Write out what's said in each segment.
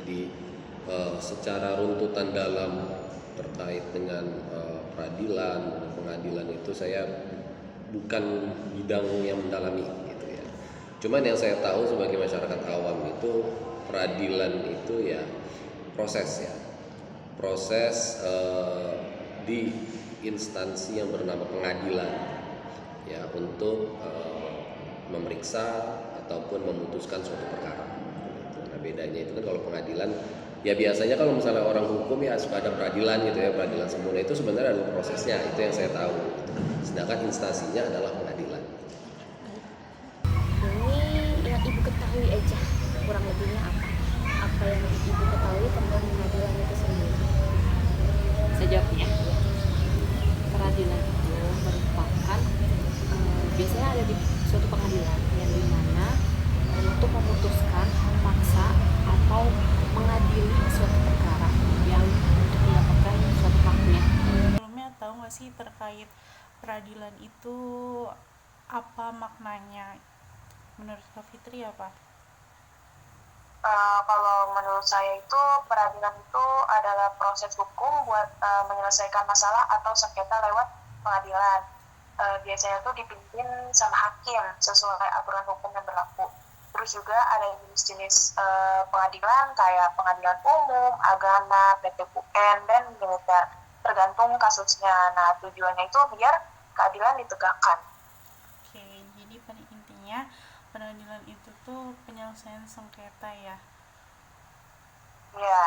Jadi secara runtutan dalam terkait dengan peradilan, pengadilan itu saya bukan bidang yang mendalami gitu ya. Cuman yang saya tahu sebagai masyarakat awam itu peradilan itu ya proses ya. Proses di instansi yang bernama pengadilan ya untuk memeriksa ataupun memutuskan suatu perkara. Nah bedanya itu kan kalau pengadilan ya biasanya kalau misalnya orang hukum ya suka ada peradilan gitu ya, peradilan sempurna itu sebenarnya adalah prosesnya, itu yang saya tahu gitu. Sedangkan instansinya adalah pengadilan. Ini yang ibu ketahui aja kurang lebihnya apa yang ibu ketahui tentang pengadilan itu sendiri? Saya jawab ya. Peradilan itu merupakan biasanya ada di suatu pengadilan yang dimana untuk memutuskan, memaksa atau mengadili suatu perkara yang untuk mendapatkan suatu haknya. Sebelumnya tahu nggak sih terkait peradilan itu apa maknanya? Menurut Kak Fitri apa? Kalau menurut saya itu peradilan itu adalah proses hukum buat menyelesaikan masalah atau sengketa lewat pengadilan. Biasanya itu dipimpin sama hakim sesuai aturan hukum yang berlaku. Terus juga ada jenis-jenis pengadilan kayak pengadilan umum, agama, PT-UN, dan militer. Tergantung kasusnya. Nah, tujuannya itu biar keadilan ditegakkan. Oke, jadi pada intinya peradilan itu tuh penyelesaian sengketa ya. Ya.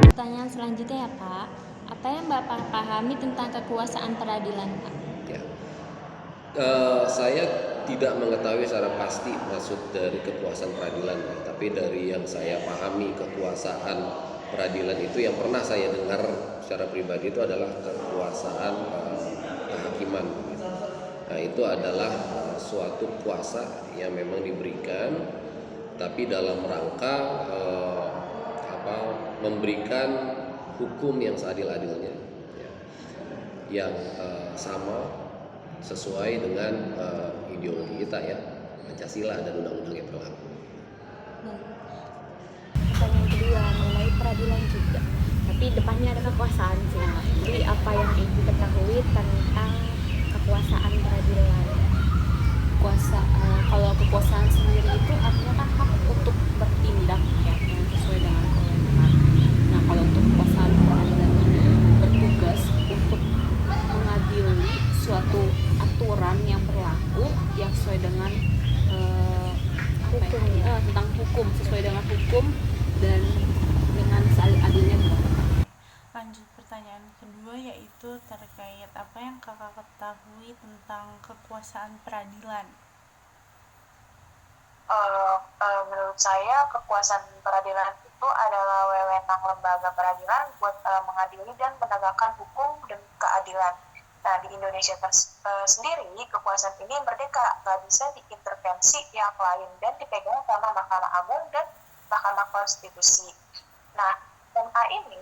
Pertanyaan selanjutnya ya Pak, apa yang Bapak pahami tentang kekuasaan peradilan Pak? Ya. Saya tidak mengetahui secara pasti maksud dari kekuasaan peradilan, tapi dari yang saya pahami kekuasaan peradilan itu yang pernah saya dengar secara pribadi itu adalah kekuasaan kehakiman. Nah itu adalah suatu kuasa yang memang diberikan, tapi dalam rangka memberikan hukum yang seadil-adilnya, ya, yang sama sesuai dengan ideologi kita ya, Pancasila dan undang-undang yang berlaku. Pertanyaan kedua mengenai peradilan juga, tapi depannya ada kekuasaan sih. Jadi apa yang ibu ketahui tentang kekuasaan peradilan? Kalau kekuasaan sendiri itu artinya kan hak untuk bertindak ya, yang sesuai dengan kewenangan. Nah kalau untuk kekuasaan peradilan ini bertugas untuk mengadili suatu aturan yang berlaku yang sesuai dengan tentang hukum, sesuai dengan hukum dan dengan seadil-adilnya. Lanjut pertanyaan kedua yaitu terkait apa yang kakak ketahui tentang kekuasaan peradilan. Menurut saya kekuasaan peradilan itu adalah wewenang lembaga peradilan buat mengadili dan menegakkan hukum dan keadilan. Nah di Indonesia sendiri kekuasaan ini merdeka, nggak bisa diintervensi pihak lain dan dipegang sama Mahkamah Agung dan Mahkamah Konstitusi. Nah MA ini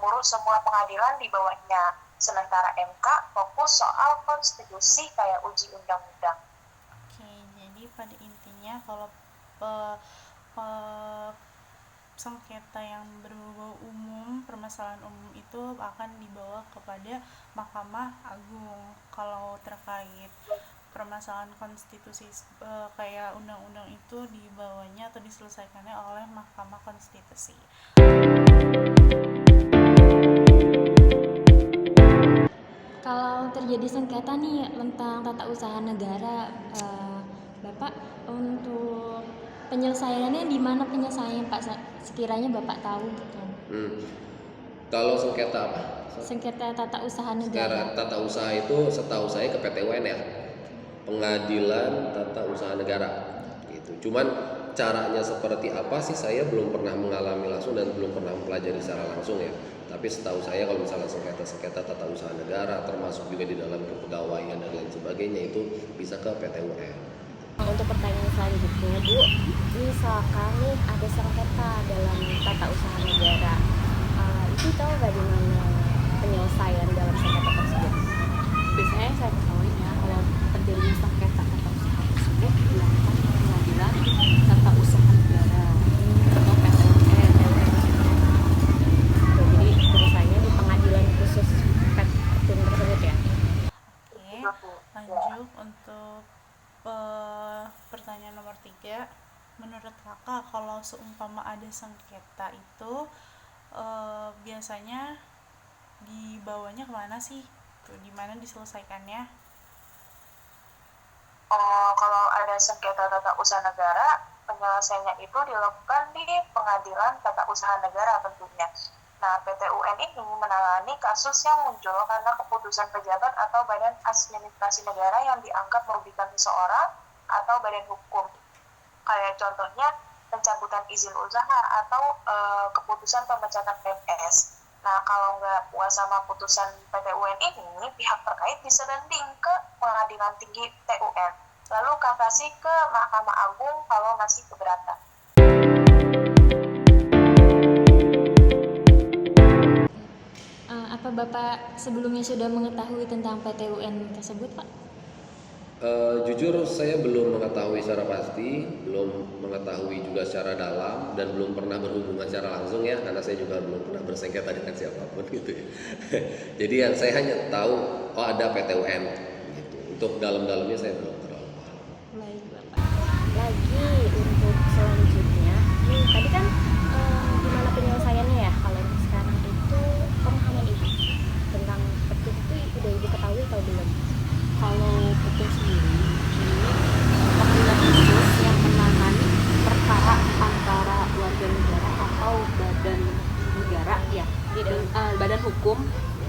ngurus semua pengadilan di bawahnya, sementara MK fokus soal konstitusi kayak uji undang-undang. Oke, jadi pada intinya kalau sengketa yang berbau umum, permasalahan umum itu akan dibawa kepada Mahkamah Agung. Kalau terkait permasalahan konstitusi kayak undang-undang itu dibawanya atau diselesaikannya oleh Mahkamah Konstitusi. Kalau terjadi sengketa nih tentang tata usaha negara, Bapak untuk penyelesaiannya di mana penyelesaiannya Pak? Sekiranya Bapak tahu gitu. Kalau sengketa apa? Sengketa tata usaha negara. Secara tata usaha itu setahu saya ke PT-UN ya, Pengadilan Tata Usaha Negara gitu. Cuman caranya seperti apa sih saya belum pernah mengalami langsung dan belum pernah mempelajari secara langsung ya. Tapi setahu saya kalau misalnya sengketa tata usaha negara termasuk juga di dalam kepegawaian dan lain sebagainya itu bisa ke PT-UN. Untuk pertanyaan selanjutnya Bu, misalkan nih ada sengketa dalam tata usaha negara, itu tahu nggak di mana penyelesaian dalam sengketa tersebut? Biasanya saya ketahui ya kalau terjadi sengketa tata usaha tersebut dilakukan oleh pengadilan pertanyaan nomor 3, menurut kakak kalau seumpama ada sengketa itu biasanya dibawanya kemana sih? Tuh, di mana diselesaikannya? Kalau ada sengketa tata usaha negara, penyelesaiannya itu dilakukan di Pengadilan Tata Usaha Negara tentunya. Nah, PT UN ini menangani kasus yang muncul karena keputusan pejabat atau badan administrasi negara yang dianggap merugikan seseorang atau badan hukum. Kayak contohnya pencabutan izin usaha atau keputusan pemecatan PNS. Nah, kalau nggak puas sama putusan PT UN ini, pihak terkait bisa banding ke Pengadilan Tinggi TUN, lalu kasasi ke Mahkamah Agung kalau masih keberatan. Apa Bapak sebelumnya sudah mengetahui tentang PT UN tersebut, Pak? Jujur saya belum mengetahui secara pasti, belum mengetahui juga secara dalam, dan belum pernah berhubungan secara langsung ya, karena saya juga belum pernah bersengketa dengan siapapun gitu ya. Jadi yang saya hanya tahu ada PT UN gitu. Untuk dalam-dalamnya saya belum terlalu paham. Baik, Bapak. Lagi untuk selanjutnya, tadi kan gimana penyelesaiannya ya? Kalau untuk sekarang itu pemahaman ibu tentang petum itu udah ibu ketahui atau belum? Kalau petum sendiri ini pengadilan khusus yang menangani perkara antara warga negara atau badan negara ya, badan hukum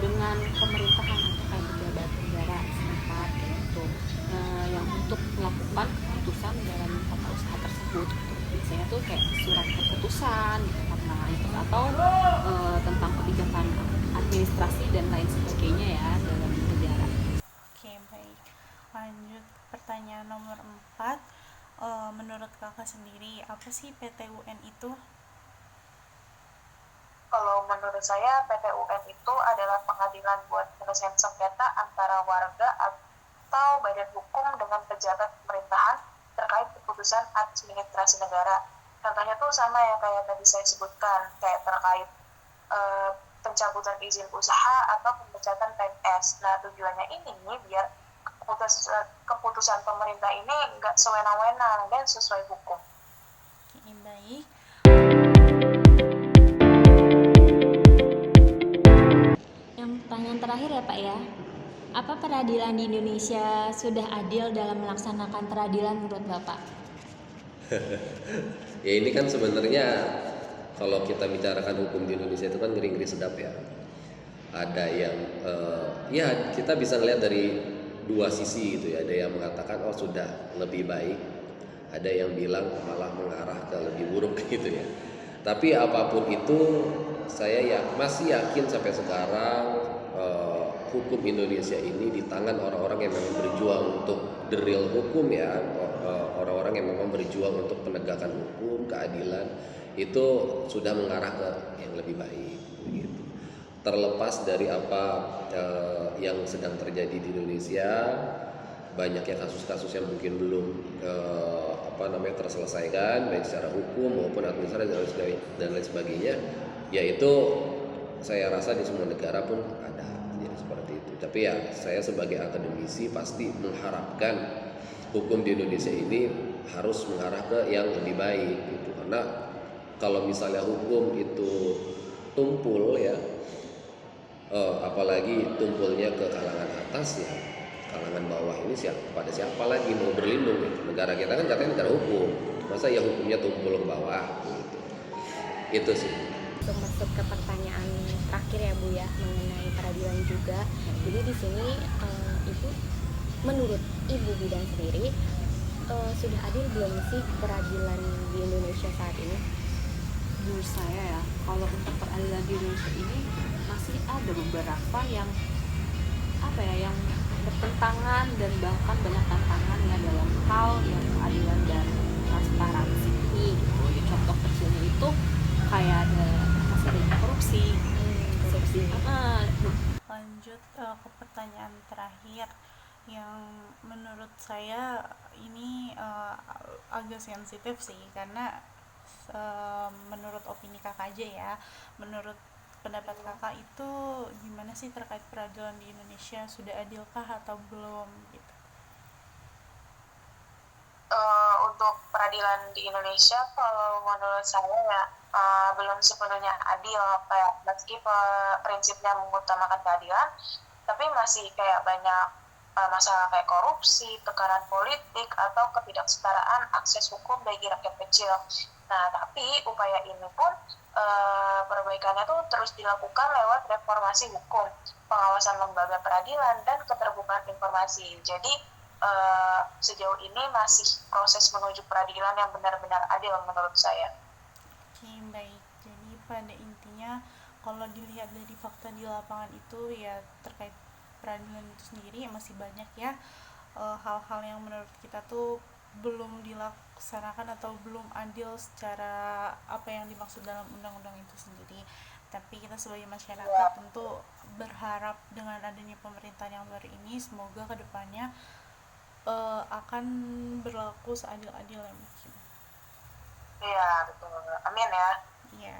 dengan pemerintahan kayak pejabat negara setempat gitu. Yang untuk melakukan keputusan dalam tata usaha tersebut biasanya tuh kayak surat keputusan gitu, karena itu atau tentang kebijakan administrasi dan lain sebagainya ya dalam negara. Oke, baik. Lanjut pertanyaan nomor 4. Menurut kakak sendiri, apa sih PT UN itu? Kalau menurut saya, PT UN itu adalah pengadilan buat penyelesaian sengketa antara warga atau badan hukum dengan pejabat pemerintahan terkait keputusan administrasi negara. Contohnya tuh sama yang kayak tadi saya sebutkan, kayak terkait pencabutan izin usaha atau pemecatan PNS. Nah, tujuannya ini biar keputusan pemerintah ini nggak sewenang-wenang dan sesuai hukum. Oke, baik. Yang pertanyaan terakhir ya, Pak ya. Apa peradilan di Indonesia sudah adil dalam melaksanakan peradilan menurut Bapak? Ya ini kan sebenarnya kalau kita bicarakan hukum di Indonesia itu kan ngeri-ngeri sedap ya. Ada yang ya kita bisa lihat dari dua sisi gitu ya. Ada yang mengatakan oh sudah lebih baik, ada yang bilang malah mengarah ke lebih buruk gitu ya. Tapi apapun itu saya masih yakin sampai sekarang hukum Indonesia ini di tangan orang-orang yang memang berjuang untuk the real hukum ya, orang-orang yang memang berjuang untuk penegakan hukum, keadilan, itu sudah mengarah ke yang lebih baik gitu. Terlepas dari apa yang sedang terjadi di Indonesia, banyak ya kasus-kasus yang mungkin belum terselesaikan baik secara hukum maupun administratif dan lain sebagainya, yaitu saya rasa di semua negara pun ada jadi seperti itu. Tapi ya saya sebagai akademisi pasti mengharapkan hukum di Indonesia ini harus mengarah ke yang lebih baik gitu. Karena kalau misalnya hukum itu tumpul ya, apalagi tumpulnya ke kalangan atas ya, kalangan bawah ini pada siapa lagi mau berlindung gitu. Negara kita kan katanya negara hukum, masa ya hukumnya tumpul ke bawah gitu. Itu sih. Untuk masuk ke pertanyaan terakhir ya Bu ya, mengenai peradilan juga. Jadi di sini Ibu, menurut Ibu Bidan sendiri, sudah adil belum sih peradilan di Indonesia saat ini? Menurut saya ya, kalau untuk peradilan di Indonesia ini masih ada beberapa yang yang bertentangan dan bahkan banyak tantangan ya dalam hal yang keadilan dan transparansi ini gitu. Ya, contoh kecilnya itu kayak ada masih adanya korupsi. Lanjut ke pertanyaan terakhir yang menurut saya ini agak sensitif sih, karena menurut opini kakak aja ya, menurut pendapat kakak itu gimana sih terkait peradilan di Indonesia, sudah adilkah atau belum gitu? Untuk peradilan di Indonesia kalau menurut saya ya belum sepenuhnya adil, kayak meski prinsipnya mengutamakan keadilan, tapi masih kayak banyak masalah kayak korupsi, tekanan politik, atau ketidaksetaraan akses hukum bagi rakyat kecil. Nah, tapi upaya ini pun perbaikannya tuh terus dilakukan lewat reformasi hukum, pengawasan lembaga peradilan, dan keterbukaan informasi. Jadi sejauh ini masih proses menuju peradilan yang benar-benar adil menurut saya. Oke, baik. Jadi pada intinya kalau dilihat dari fakta di lapangan itu ya terkait peradilan itu sendiri masih banyak ya hal-hal yang menurut kita tuh belum dilaksanakan atau belum adil secara apa yang dimaksud dalam undang-undang itu sendiri. Tapi kita sebagai masyarakat tentu berharap dengan adanya pemerintahan yang baru ini semoga kedepannya akan berlaku seadil-adilnya mungkin. Iya, betul. Amin ya. Iya.